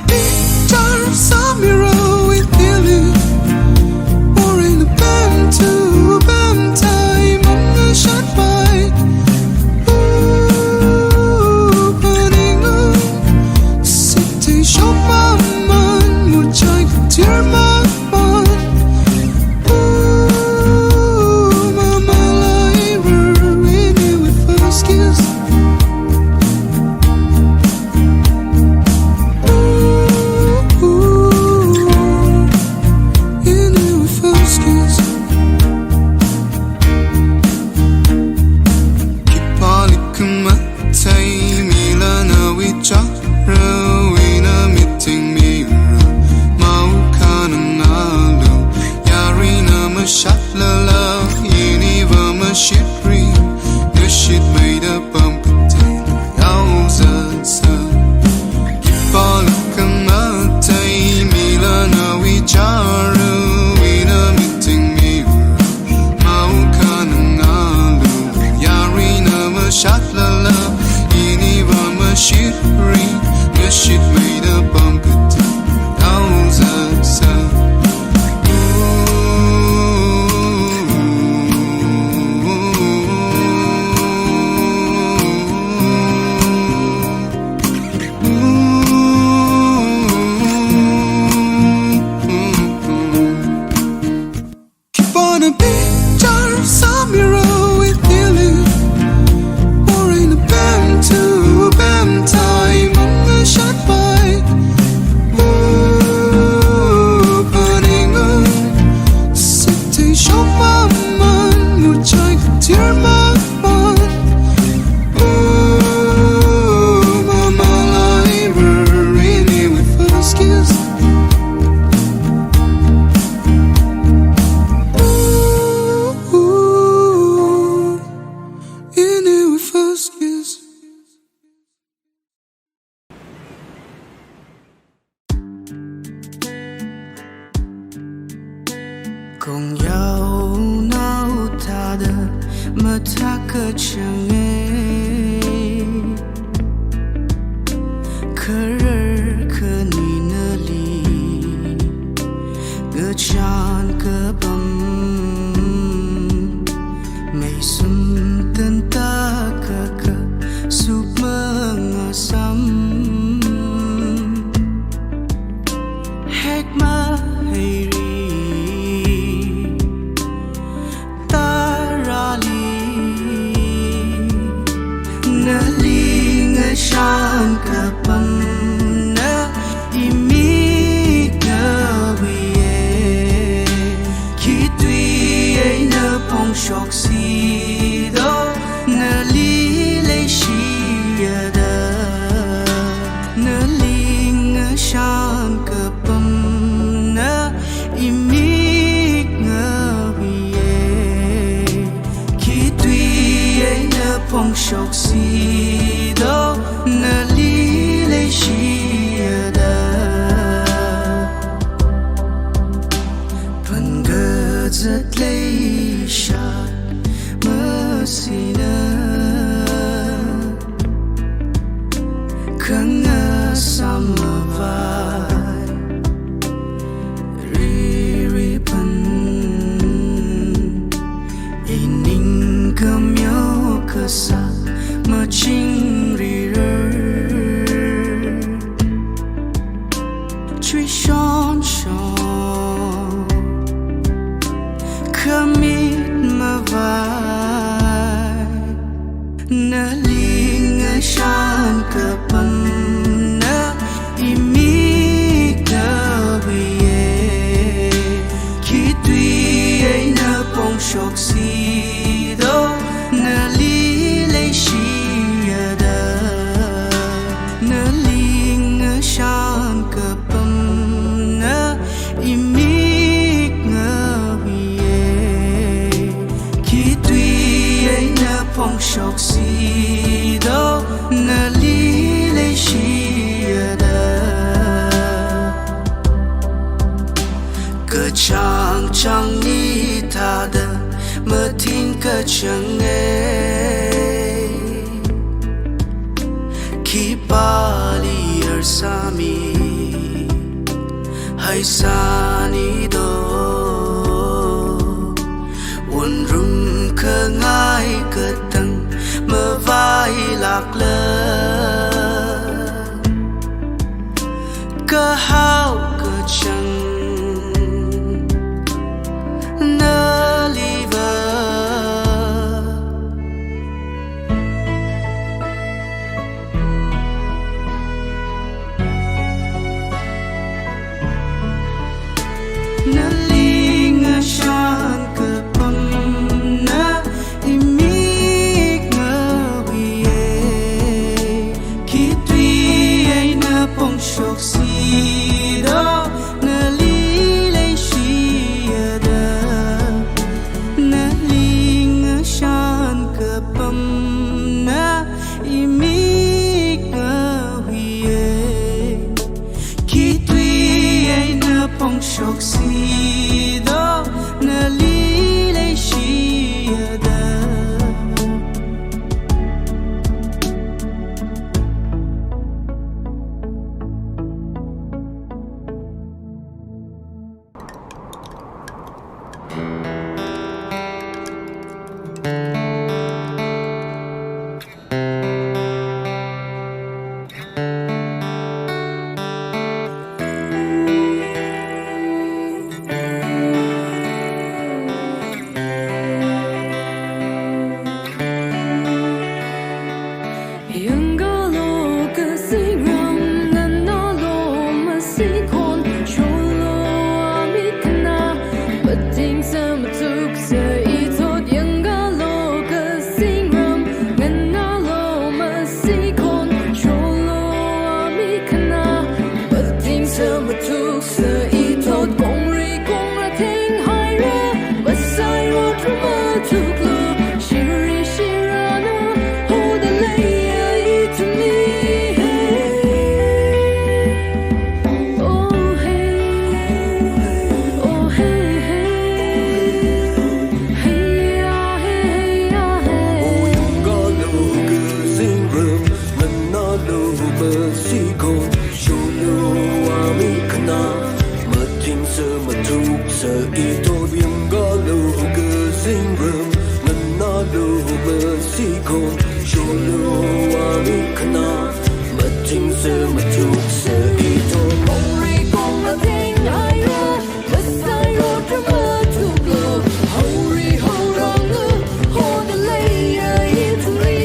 picture some hero with feeling, or in a band to a band time on the shot by. Burning on city shop man, một trái tear my bond. Mama liver in it with first kiss. Cùng nhau nấu ta đơ mà ta cơ chẳng nghe Khờ khờ ni nơ li Gơ chan cơ bầm Mây sum tân ta cơ cơ Sụp mơ ngờ xăm Hét mơ hay ri Shan ka pam na imi ka wiye khi tuy ấy nơ phong shock si do na li lệ shi da na ling shan ka pam na imi ka wiye khi tuy ấy nơ phong shock si do na li lệ shi da phần gơ rất lệ sha mơ si na khăng ngơ sam mơ vai ri ri pan in ning kam yo ka sa mơ ching ri Truy shon shon Kamit ma vai Na ling shan ka pan Na imi ka wiye Khi tuy ấy na pong shock si do Na li lệ shi da Na ling shan ka imik ngờ wiye khi tuy ấy na phong shock si do na li lệ shi da cơ chang chang ni ta da mơ tin cơ chang nghe khi bali er sami hai sa ni doวนรุมเคอง่ายเกิดตั้งเมื่อไว้หลักเลยก็หาวก็จังเนลีเวอเนลีงาชานเกิดปังนะอิมิกเงาวิเยคิดวีไอนาปงชกสีดอเนลีเลยชียดาเนลีงาชานเกิดปังนะอิมิกเงาวิเยคิดวีไอนาปงชกสีดอเนลีเลยชียดายังก็โลกสิรัมนันนาโลมาสิคนโชโลอามิคนาบัดทิ้งเสมอทุกเสียอีทอดยังก็โลกสิรัมนันนาโลมาสิคนโชโลอามิคนาบัดทิ้งเสมอทุกเสียอีทอดกงรีกงระเทงหายเรือบัดสายรถมาทุกลูชิริชิรานาโฮเดเลย to me. Oh hey, oh hey hey, hey ya hey ya hey. Oh yung ga lo ke sing rum, man na lo ma si ko, show lo a mi kana, ma ting se ma tuk se I to yung ga lo ke sing rum, man na lo ma si ko, show lo a mi kana, ma ting se ma tuk se I to. Kong ri kong la thing hai ra, but sai ro tra ma tu lo. Ho ri ho rong lu, ho the lay ya to me.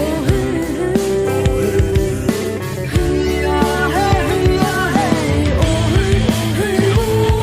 Oh hey, hey ya hey ya hey. Oh hey, oh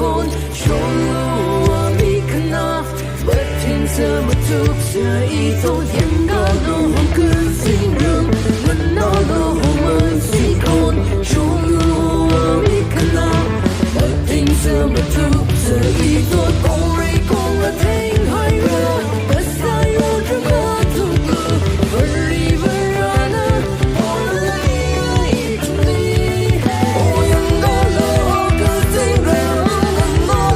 คนโชโลอามิคนาบัดทิ้งเธอมาทุกเสียอีโตยังก็โลคือสิ่งเรื่องมันน่าโลมาสิคนโชโลอามิคนาบัดทิ้งเธอมาทุกเสียอีโตกงรีกงละเทงให้เรือบัดสายโอจะมาทุกลูบริบรานะโอเลยto me. Ohยังก็โลคือสิ่งเรื่อง Oh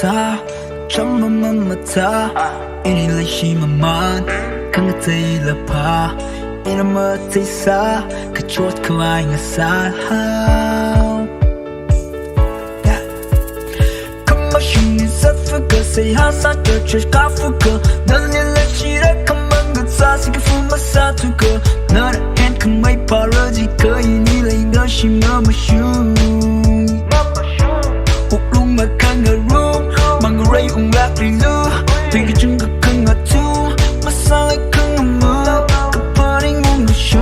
他，怎么他？一你来西慢慢，看个贼了怕，一那么贼傻，可做可爱个傻。谁哈萨的却卡夫格，那年来起来看门个扎西个福马萨图格，那的 hand 可没怕热几可以你来应该是妈妈熊，我路马看个路，忙个瑞乌拉里路，对个整个看个图，马上来看个门，可怕的我们熊，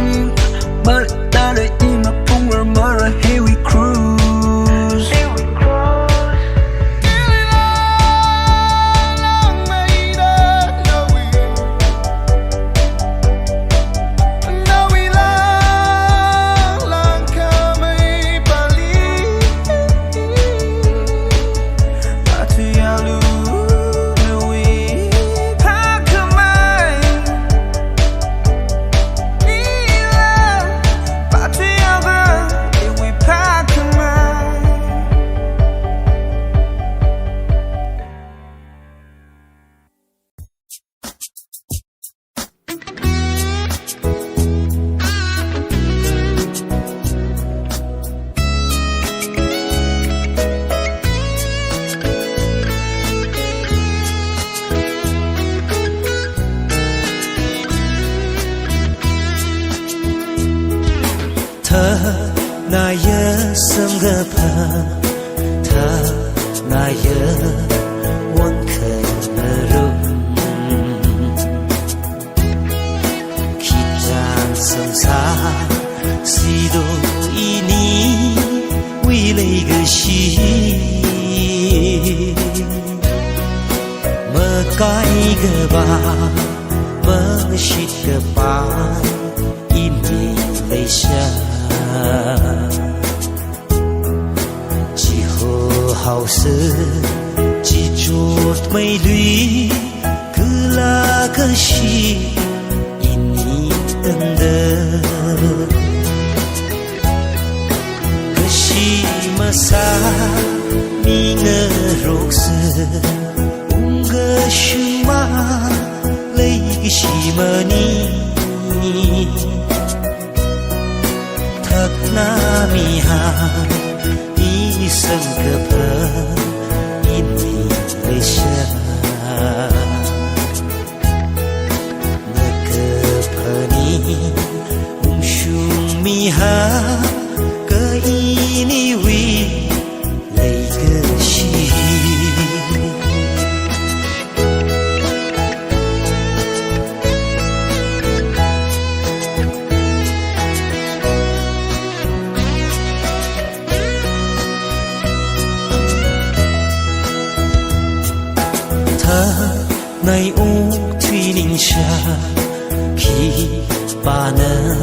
马来大的一马碰儿马来 here we cruise。나의 성급한 다 나의 원큰으로 기장 성사 시도이니 위레이 그시 머까이 그바 머시 그바 임니 레이샤 chỉ hờ hào sư chỉ chuột mây lũy cứ là cái gì ini tender cái gì mà xa mi ngờ rục sư cái gì mà lấy cái gì mà ni thật nami ha ini sangkapa ini Malaysia nakapani umshumi ha ke ini wi lay keshi nay u thủy ninh xa khi bà nơ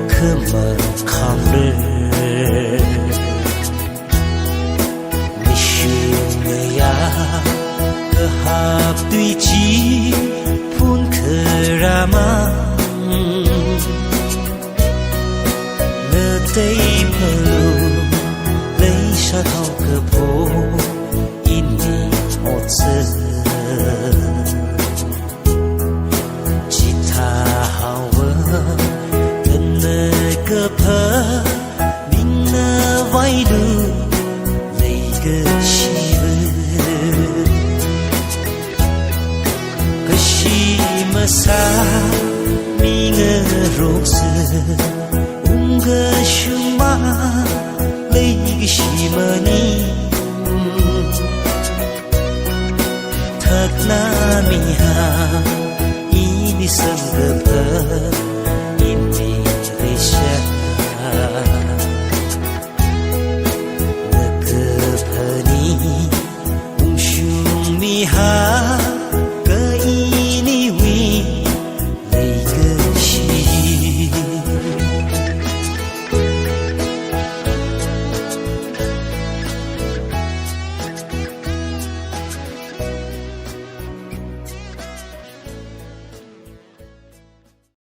khơ mờ khang rơ mi shương ngơ ya cơ hạp tùy chi phun khơ ra ma ngơ tây mơ lù lấy xa thao cơ phố in đi một giờ chỉ tha hào vơ gần nơi cơ phơ bình nơ vai đu lấy cơ chi cơ chi mà xa mi ngơ rốt sơ cơ shung ma lấy cái chi mà ni thật nami ha ini sangkapa